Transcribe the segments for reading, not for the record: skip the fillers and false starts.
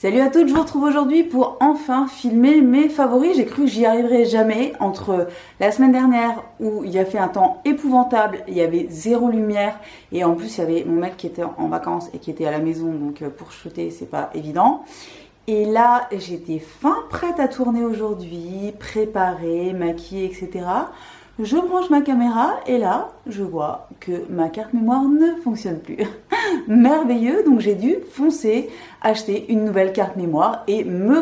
Salut à toutes, je vous retrouve aujourd'hui pour enfin filmer mes favoris. J'ai cru que j'y arriverais jamais entre la semaine dernière où il a fait un temps épouvantable, il y avait zéro lumière et en plus il y avait mon mec qui était en vacances et qui était à la maison, donc pour shooter c'est pas évident. Et là j'étais fin prête à tourner aujourd'hui, préparée, maquillée, etc. Je branche ma caméra et là, je vois que ma carte mémoire ne fonctionne plus. Merveilleux, donc j'ai dû foncer, acheter une nouvelle carte mémoire et me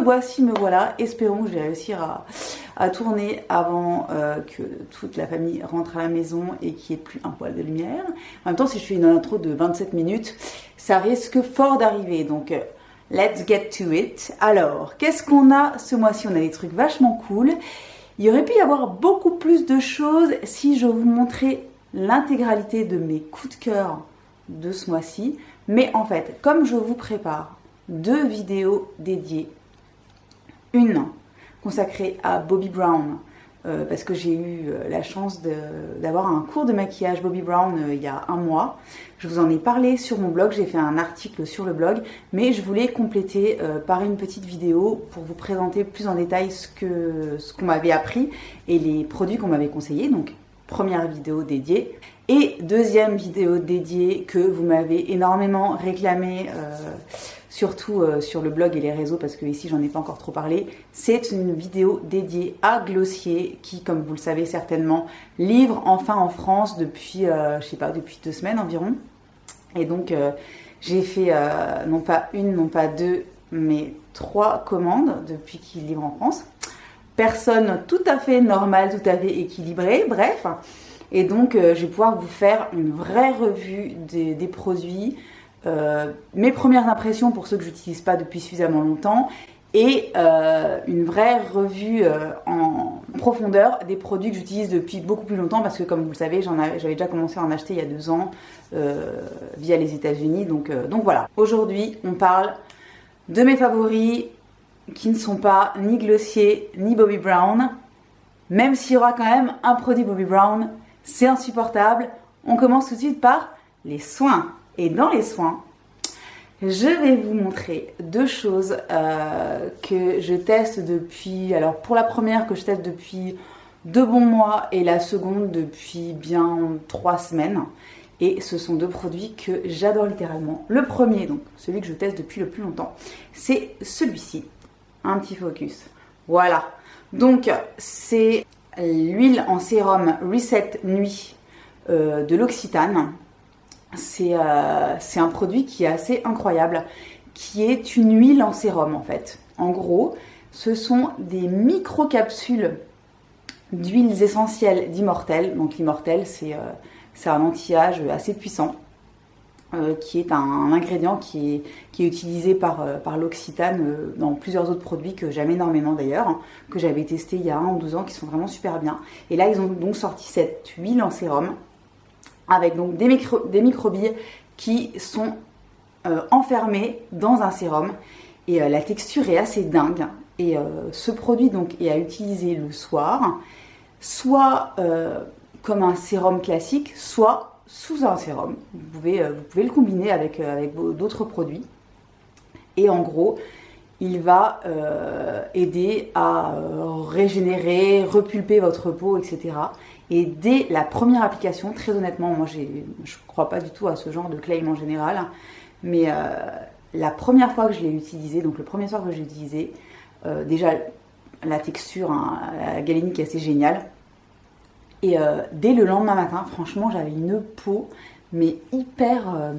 voilà. Espérons que je vais réussir à tourner avant que toute la famille rentre à la maison et qu'il n'y ait plus un poil de lumière. En même temps, si je fais une intro de 27 minutes, ça risque fort d'arriver. Donc, let's get to it. Alors, qu'est-ce qu'on a ce mois-ci? On a des trucs vachement cool. Il aurait pu y avoir beaucoup plus de choses si je vous montrais l'intégralité de mes coups de cœur de ce mois-ci. Mais en fait, comme je vous prépare 2 vidéos dédiées, une consacrée à Bobbi Brown, parce que j'ai eu la chance d'avoir un cours de maquillage Bobbi Brown il y a un mois. Je vous en ai parlé sur mon blog, j'ai fait un article sur le blog, mais je voulais compléter par une petite vidéo pour vous présenter plus en détail ce qu'on m'avait appris et les produits qu'on m'avait conseillés. Donc, première vidéo dédiée. Et deuxième vidéo dédiée que vous m'avez énormément réclamé, surtout sur le blog et les réseaux, parce que ici j'en ai pas encore trop parlé. C'est une vidéo dédiée à Glossier qui, comme vous le savez certainement, livre enfin en France depuis, je sais pas, depuis 2 semaines environ. Et donc j'ai fait non pas une, non pas 2, mais 3 commandes depuis qu'il livre en France. Personne tout à fait normale, tout à fait équilibrée, bref. Et donc, je vais pouvoir vous faire une vraie revue des produits, mes premières impressions pour ceux que je n'utilise pas depuis suffisamment longtemps, et une vraie revue en profondeur des produits que j'utilise depuis beaucoup plus longtemps, parce que comme vous le savez, j'avais déjà commencé à en acheter il y a 2 ans via les États-Unis. Donc voilà, aujourd'hui, on parle de mes favoris qui ne sont pas ni Glossier ni Bobbi Brown, même s'il y aura quand même un produit Bobbi Brown. C'est insupportable. On commence tout de suite par les soins. Et dans les soins, je vais vous montrer 2 choses que je teste depuis... Alors pour la première que je teste depuis 2 bons mois et la seconde depuis bien 3 semaines. Et ce sont 2 produits que j'adore littéralement. Le premier, donc celui que je teste depuis le plus longtemps, c'est celui-ci. Un petit focus. Voilà. Donc c'est l'huile en sérum Reset Nuit de l'Occitane. C'est un produit qui est assez incroyable, qui est une huile en sérum en fait. En gros, ce sont des micro-capsules d'huiles essentielles d'Immortelle. Donc l'Immortelle, c'est un anti-âge assez puissant, qui est un ingrédient qui est utilisé par l'Occitane dans plusieurs autres produits que j'aime énormément d'ailleurs, hein, que j'avais testé il y a 1 ou 2 ans, qui sont vraiment super bien. Et là, ils ont donc sorti cette huile en sérum avec donc des microbilles qui sont enfermées dans un sérum. Et la texture est assez dingue. Et ce produit donc est à utiliser le soir, soit comme un sérum classique, soit sous un sérum. Vous pouvez le combiner avec d'autres produits. Et en gros, il va aider à régénérer, repulper votre peau, etc. Et dès la première application, très honnêtement, moi je ne crois pas du tout à ce genre de claim en général, mais la première fois que je l'ai utilisé, donc le premier soir que j'ai utilisé, déjà la texture, hein, la galénique est assez géniale. Et dès le lendemain matin, franchement, j'avais une peau mais hyper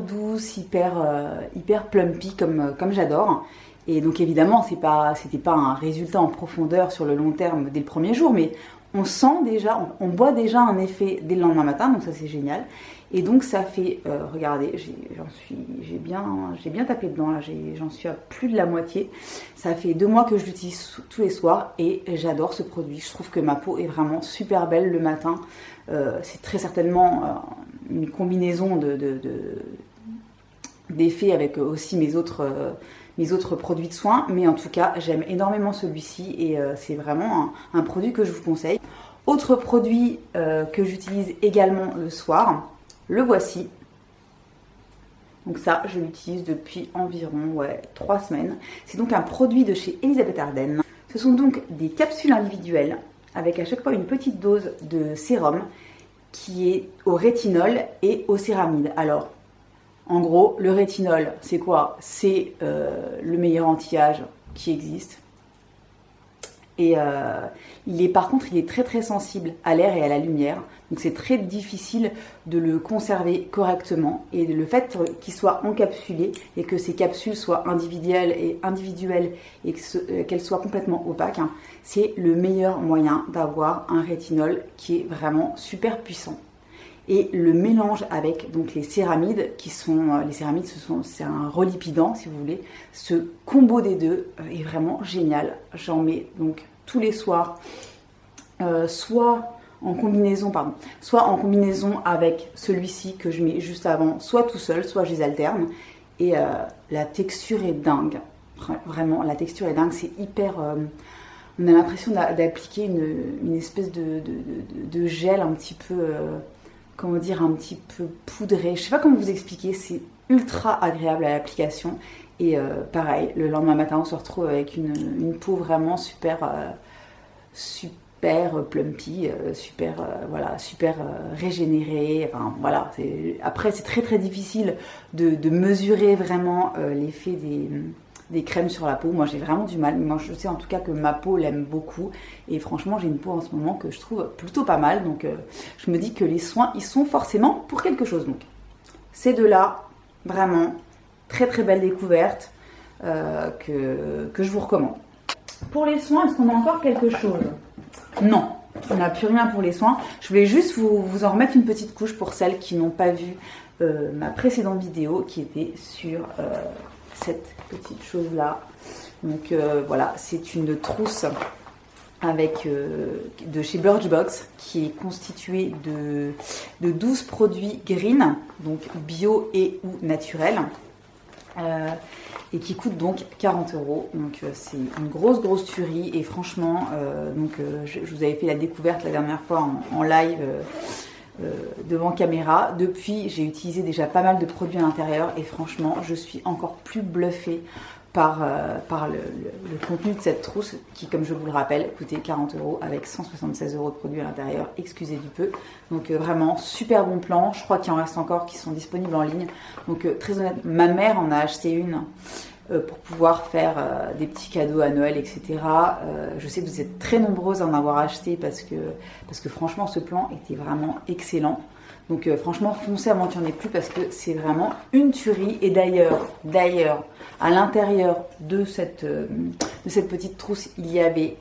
douce, hyper plumpy comme j'adore. Et donc évidemment, c'était pas un résultat en profondeur sur le long terme dès le premier jour, mais on sent déjà, on voit déjà un effet dès le lendemain matin, donc ça c'est génial. Et donc ça fait, regardez, j'ai bien tapé dedans, là, j'en suis à plus de la moitié. Ça fait 2 mois que je l'utilise tous les soirs et j'adore ce produit. Je trouve que ma peau est vraiment super belle le matin. C'est très certainement une combinaison d'effets avec aussi mes autres produits de soins, mais en tout cas j'aime énormément celui-ci et c'est vraiment un produit que je vous conseille. Autre produit que j'utilise également le soir, le voici. Donc ça, je l'utilise depuis environ 3 semaines. C'est donc un produit de chez Elisabeth Arden. Ce sont donc des capsules individuelles avec à chaque fois une petite dose de sérum qui est au rétinol et au céramide. Alors, en gros, le rétinol, c'est quoi? C'est le meilleur anti-âge qui existe. Et par contre, il est très très sensible à l'air et à la lumière. Donc c'est très difficile de le conserver correctement. Et le fait qu'il soit encapsulé et que ces capsules soient individuelles et qu'elles soient complètement opaques, hein, c'est le meilleur moyen d'avoir un rétinol qui est vraiment super puissant. Et le mélange avec donc les céramides, c'est un relipidant si vous voulez. Ce combo des deux est vraiment génial. J'en mets donc tous les soirs, soit en combinaison avec celui-ci que je mets juste avant, soit tout seul, soit je les alterne. Et la texture est dingue. Vraiment, la texture est dingue. C'est hyper... on a l'impression d'appliquer une espèce de gel un petit peu... comment dire, un petit peu poudré. Je sais pas comment vous expliquer, c'est ultra agréable à l'application. Et pareil, le lendemain matin, on se retrouve avec une peau vraiment super plumpy, super régénérée. Enfin, voilà. Après, c'est très très difficile de mesurer vraiment l'effet des crèmes sur la peau. Moi, j'ai vraiment du mal. Moi, je sais en tout cas que ma peau l'aime beaucoup. Et franchement, j'ai une peau en ce moment que je trouve plutôt pas mal. Donc, je me dis que les soins, ils sont forcément pour quelque chose. Donc, ces deux-là, vraiment, très très belle découverte que je vous recommande. Pour les soins, est-ce qu'on a encore quelque chose? Non, on n'a plus rien pour les soins. Je voulais juste vous en remettre une petite couche pour celles qui n'ont pas vu ma précédente vidéo qui était sur cette petite chose-là. Donc voilà, c'est une trousse de chez Birchbox qui est constituée de 12 produits green, donc bio et ou naturels. Et qui coûte donc 40 €. Donc c'est une grosse tuerie. Et franchement, je vous avais fait la découverte la dernière fois en live devant caméra. Depuis, j'ai utilisé déjà pas mal de produits à l'intérieur. Et franchement, je suis encore plus bluffée par le contenu de cette trousse qui, comme je vous le rappelle, coûtait 40 € avec 176 € de produits à l'intérieur, excusez du peu. Donc vraiment, super bon plan. Je crois qu'il en reste encore qui sont disponibles en ligne. Donc très honnête, ma mère en a acheté une pour pouvoir faire des petits cadeaux à Noël, etc. Je sais que vous êtes très nombreuses à en avoir acheté parce que franchement, ce plan était vraiment excellent. Donc franchement, foncez avant qu'il n'y en ait plus parce que c'est vraiment une tuerie. Et d'ailleurs, à l'intérieur de cette petite trousse, il y avait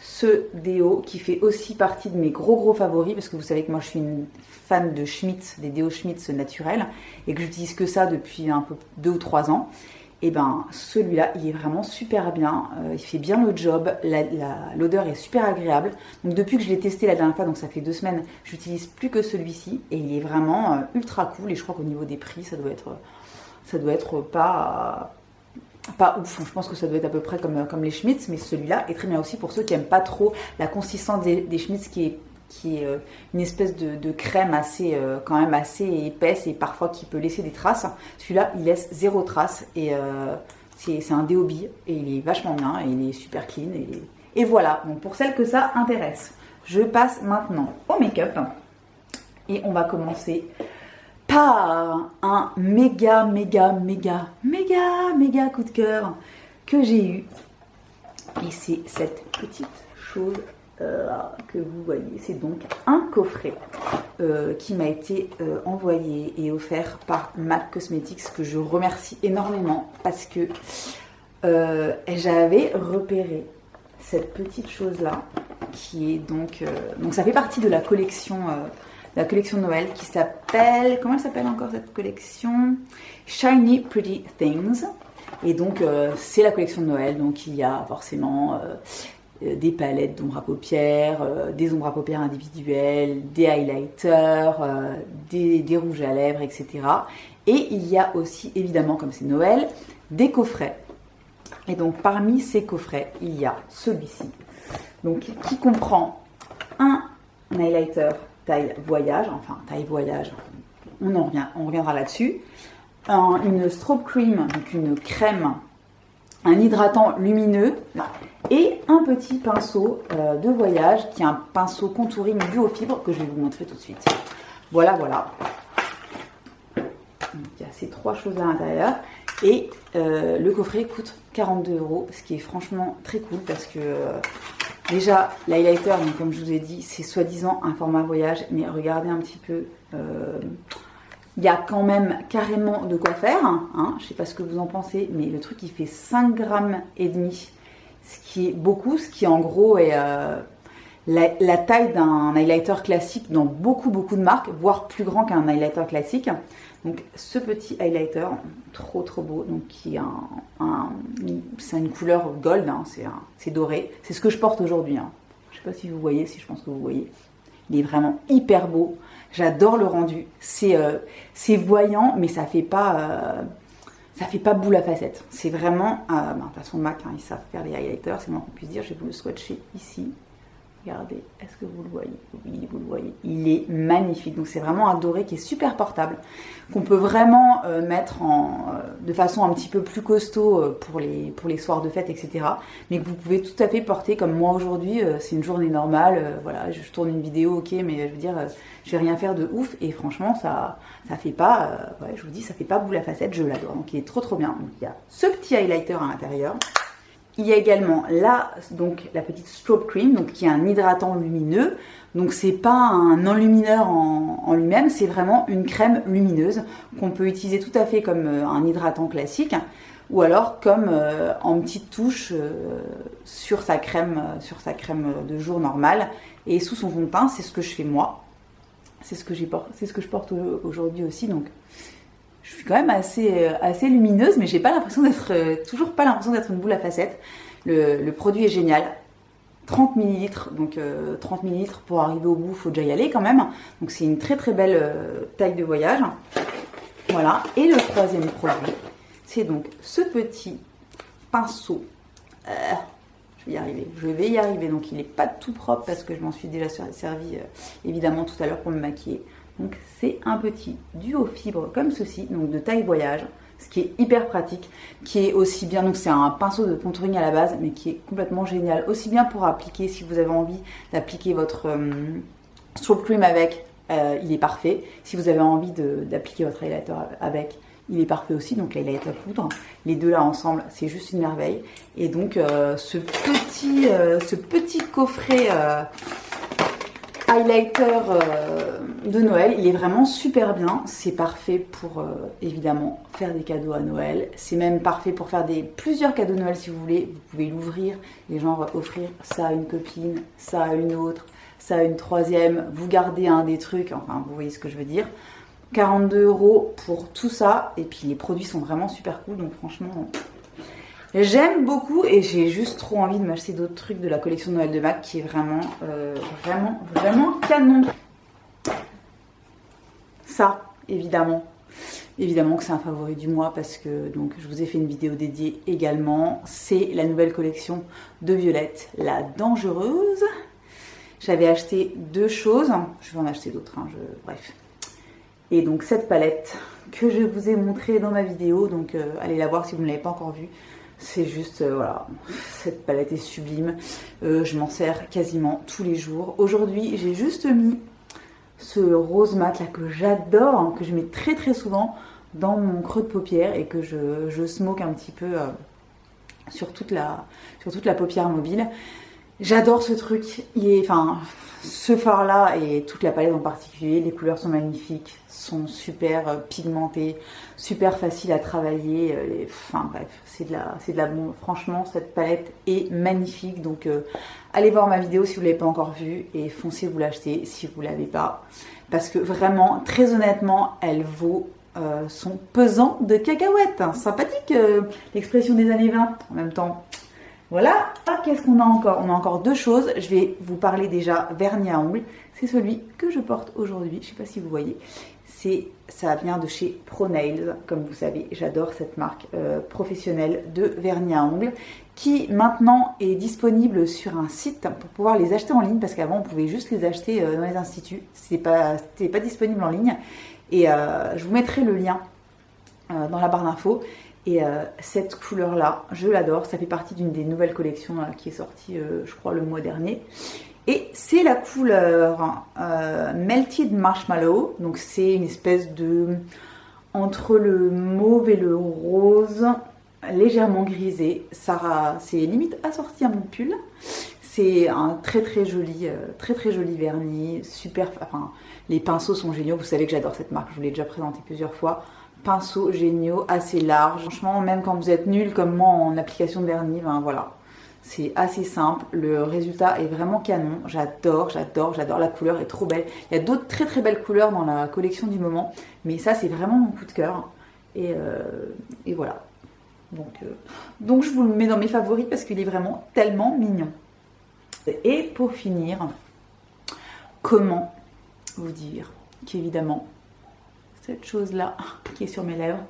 ce déo qui fait aussi partie de mes gros favoris parce que vous savez que moi je suis une fan de Schmitz, des déos Schmitz naturels et que j'utilise que ça depuis un peu 2 ou 3 ans. Et ben celui-là, il est vraiment super bien, il fait bien le job, l'odeur est super agréable. Donc depuis que je l'ai testé la dernière fois, donc ça fait 2 semaines, j'utilise plus que celui-ci et il est vraiment ultra cool. Et je crois qu'au niveau des prix, ça doit être pas ouf. Je pense que ça doit être à peu près comme les Schmitz, mais celui-là est très bien aussi pour ceux qui n'aiment pas trop la consistance des Schmitz qui est une espèce de crème quand même assez épaisse et parfois qui peut laisser des traces. Celui-là, il laisse 0 trace et c'est un déo bille et il est vachement bien et il est super clean. Et voilà, donc pour celles que ça intéresse, je passe maintenant au make-up et on va commencer par un méga coup de cœur que j'ai eu. Et c'est cette petite chose que vous voyez, c'est donc un coffret qui m'a été envoyé et offert par MAC Cosmetics, que je remercie énormément parce que j'avais repéré cette petite chose là qui est donc ça fait partie de la collection Noël qui s'appelle, comment elle s'appelle encore cette collection? Shiny Pretty Things. Et donc c'est la collection de Noël, donc il y a forcément des palettes d'ombre à paupières, des ombres à paupières individuelles, des highlighters, des rouges à lèvres, etc. Et il y a aussi, évidemment, comme c'est Noël, des coffrets. Et donc parmi ces coffrets, il y a celui-ci, donc qui comprend un highlighter taille voyage, on reviendra là-dessus, une strobe cream, donc une crème, un hydratant lumineux et un petit pinceau de voyage qui est un pinceau contouring duo fibre que je vais vous montrer tout de suite. Voilà, voilà. Donc, il y a ces 3 choses à l'intérieur et le coffret coûte 42 €, ce qui est franchement très cool parce que déjà l'highlighter, donc comme je vous ai dit, c'est soi-disant un format voyage, mais regardez un petit peu. Il y a quand même carrément de quoi faire, hein. Je ne sais pas ce que vous en pensez, mais le truc il fait 5,5 grammes, ce qui est beaucoup, ce qui en gros est la taille d'un highlighter classique dans beaucoup de marques, voire plus grand qu'un highlighter classique. Donc ce petit highlighter, trop beau, donc qui a c'est une couleur gold, hein, c'est doré, c'est ce que je porte aujourd'hui. Hein. Je ne sais pas si vous voyez, si je pense que vous voyez. Il est vraiment hyper beau. J'adore le rendu. C'est voyant, mais ça fait pas boule à facettes. C'est vraiment, de toute façon MAC, hein, ils savent faire les highlighters, c'est moins qu'on puisse dire. Je vais vous le swatcher ici. Regardez, est-ce que vous le voyez? Oui, vous le voyez. Il est magnifique. Donc c'est vraiment un doré qui est super portable, qu'on peut vraiment mettre de façon un petit peu plus costaud pour les soirs de fête, etc. Mais que vous pouvez tout à fait porter comme moi aujourd'hui. C'est une journée normale. Voilà, je tourne une vidéo, ok, mais je veux dire, je vais rien faire de ouf. Et franchement, ça fait pas, ouais, je vous dis, ça fait pas boule à facettes. Je l'adore. Donc il est trop bien. Donc il y a ce petit highlighter à l'intérieur. Il y a également là, donc la petite strobe cream, donc qui est un hydratant lumineux. Donc c'est pas un enlumineur en lui-même, c'est vraiment une crème lumineuse qu'on peut utiliser tout à fait comme un hydratant classique, ou alors comme en petite touche sur sa crème de jour normale et sous son fond de teint. C'est ce que je fais moi. C'est ce que je porte aujourd'hui aussi. Donc je suis quand même assez lumineuse, mais j'ai pas l'impression d'être, toujours pas l'impression d'être une boule à facettes. Le produit est génial. 30 ml, donc 30 ml pour arriver au bout, il faut déjà y aller quand même. Donc c'est une très belle taille de voyage. Voilà. Et le troisième produit, c'est donc ce petit pinceau. Je vais y arriver. Donc il n'est pas tout propre parce que je m'en suis déjà servi évidemment tout à l'heure pour me maquiller. Donc c'est un petit duo fibre comme ceci, donc de taille voyage, ce qui est hyper pratique, qui est aussi bien, donc c'est un pinceau de contouring à la base, mais qui est complètement génial, aussi bien pour appliquer, si vous avez envie d'appliquer votre strobe cream avec, il est parfait. Si vous avez envie d'appliquer votre highlighter avec, il est parfait aussi, donc l'highlighter poudre, les deux là ensemble, c'est juste une merveille. Et donc ce petit coffret highlighter de Noël, il est vraiment super bien. C'est parfait pour évidemment faire des cadeaux à Noël. C'est même parfait pour faire plusieurs cadeaux de Noël si vous voulez. Vous pouvez l'ouvrir et genre offrir ça à une copine, ça à une autre, ça à une troisième. Vous gardez un des trucs, enfin vous voyez ce que je veux dire. 42 € pour tout ça. Et puis les produits sont vraiment super cool. Donc franchement, j'aime beaucoup et j'ai juste trop envie de m'acheter d'autres trucs de la collection de Noël de MAC qui est vraiment canon. Ça, évidemment que c'est un favori du mois parce que donc je vous ai fait une vidéo dédiée également. C'est la nouvelle collection de Violette, la dangereuse. J'avais acheté 2 choses, je vais en acheter d'autres, hein, bref. Et donc cette palette que je vous ai montrée dans ma vidéo, donc allez la voir si vous ne l'avez pas encore vue. C'est juste, voilà, cette palette est sublime. Je m'en sers quasiment tous les jours. Aujourd'hui, j'ai juste mis ce rose mat là que j'adore, hein, que je mets très souvent dans mon creux de paupière et que je smoke un petit peu sur toute la paupière mobile. J'adore ce truc. Ce fard là et toute la palette en particulier, les couleurs sont magnifiques, sont super pigmentées, super faciles à travailler. Enfin bref, c'est de la bombe. Franchement, cette palette est magnifique. Donc allez voir ma vidéo si vous ne l'avez pas encore vue et foncez vous l'acheter si vous ne l'avez pas. Parce que vraiment, très honnêtement, elle vaut son pesant de cacahuètes. Hein. Sympathique l'expression des années 20 en même temps. Voilà, qu'est-ce qu'on a encore? On a encore 2 choses. Je vais vous parler déjà vernis à ongles. C'est celui que je porte aujourd'hui. Je ne sais pas si vous voyez. Ça vient de chez Pro Nails. Comme vous savez, j'adore cette marque professionnelle de vernis à ongles qui maintenant est disponible sur un site pour pouvoir les acheter en ligne parce qu'avant on pouvait juste les acheter dans les instituts. C'était pas disponible en ligne. Et je vous mettrai le lien dans la barre d'infos. Et cette couleur-là, je l'adore. Ça fait partie d'une des nouvelles collections qui est sortie, je crois, le mois dernier. Et c'est la couleur Melted Marshmallow. Donc c'est une espèce de... entre le mauve et le rose, légèrement grisé. C'est limite assorti à mon pull. C'est un très joli vernis. Super, enfin, les pinceaux sont géniaux. Vous savez que j'adore cette marque. Je vous l'ai déjà présenté plusieurs fois. Pinceaux géniaux, assez larges. Franchement, même quand vous êtes nul comme moi en application de vernis, ben voilà. C'est assez simple, le résultat est vraiment canon, j'adore, la couleur est trop belle. Il y a d'autres très belles couleurs dans la collection du moment, mais ça c'est vraiment mon coup de cœur. Et voilà. Donc je vous le mets dans mes favoris parce qu'il est vraiment tellement mignon. Et pour finir, comment vous dire qu'évidemment, cette chose-là qui est sur mes lèvres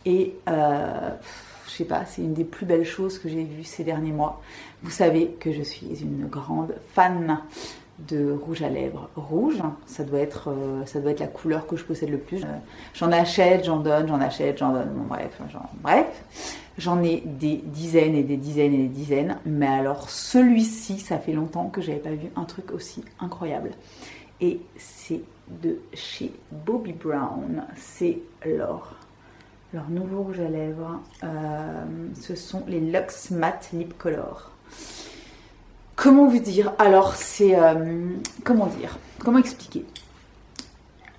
est... je sais pas, c'est une des plus belles choses que j'ai vues ces derniers mois. Vous savez que je suis une grande fan de rouge à lèvres rouge. Ça doit être la couleur que je possède le plus. J'en achète, j'en donne, j'en achète, j'en donne. Bon, bref, j'en ai des dizaines et des dizaines et des dizaines. Mais alors celui-ci, ça fait longtemps que j'avais pas vu un truc aussi incroyable. Et c'est de chez Bobbi Brown. C'est leur nouveau rouge à lèvres, ce sont les Luxe Matte Lip Color. Comment vous dire? Alors, c'est... comment expliquer?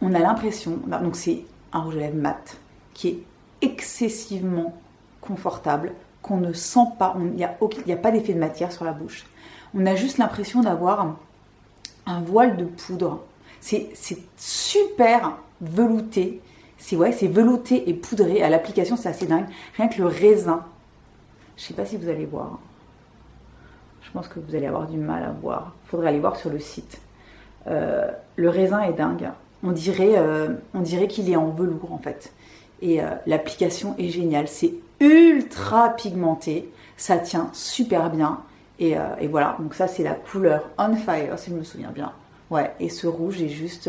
On a l'impression... Donc, c'est un rouge à lèvres mat qui est excessivement confortable, qu'on ne sent pas, il n'y a pas d'effet de matière sur la bouche. On a juste l'impression d'avoir un voile de poudre. C'est super velouté. C'est velouté et poudré. À l'application, c'est assez dingue. Rien que le raisin. Je ne sais pas si vous allez voir. Je pense que vous allez avoir du mal à voir. Il faudrait aller voir sur le site. Le raisin est dingue. On dirait qu'il est en velours en fait. Et l'application est géniale. C'est ultra pigmenté. Ça tient super bien. Et voilà. Donc ça, c'est la couleur On Fire, si je me souviens bien. Ouais. Et ce rouge est juste...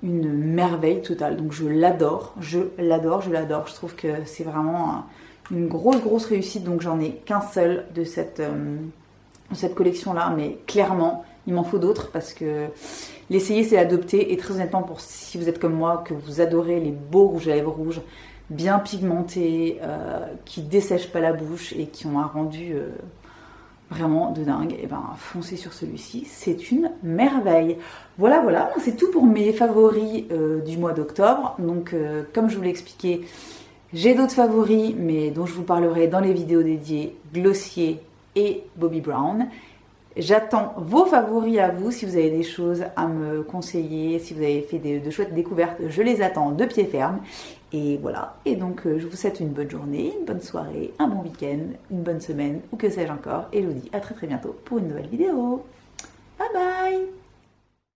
une merveille totale, donc je l'adore. Je trouve que c'est vraiment une grosse réussite, donc j'en ai qu'un seul de cette collection là, mais clairement il m'en faut d'autres parce que l'essayer c'est l'adopter, et très honnêtement, pour si vous êtes comme moi, que vous adorez les beaux rouges à lèvres rouges bien pigmentés, qui dessèchent pas la bouche et qui ont un rendu vraiment de dingue, et ben foncez sur celui-ci, c'est une merveille. Voilà, c'est tout pour mes favoris du mois d'octobre. Donc comme je vous l'ai expliqué, j'ai d'autres favoris, mais dont je vous parlerai dans les vidéos dédiées Glossier et Bobbi Brown. J'attends vos favoris à vous. Si vous avez des choses à me conseiller, si vous avez fait de chouettes découvertes, je les attends de pied ferme. Et voilà, et donc je vous souhaite une bonne journée, une bonne soirée, un bon week-end, une bonne semaine, ou que sais-je encore. Et je vous dis à très bientôt pour une nouvelle vidéo. Bye bye!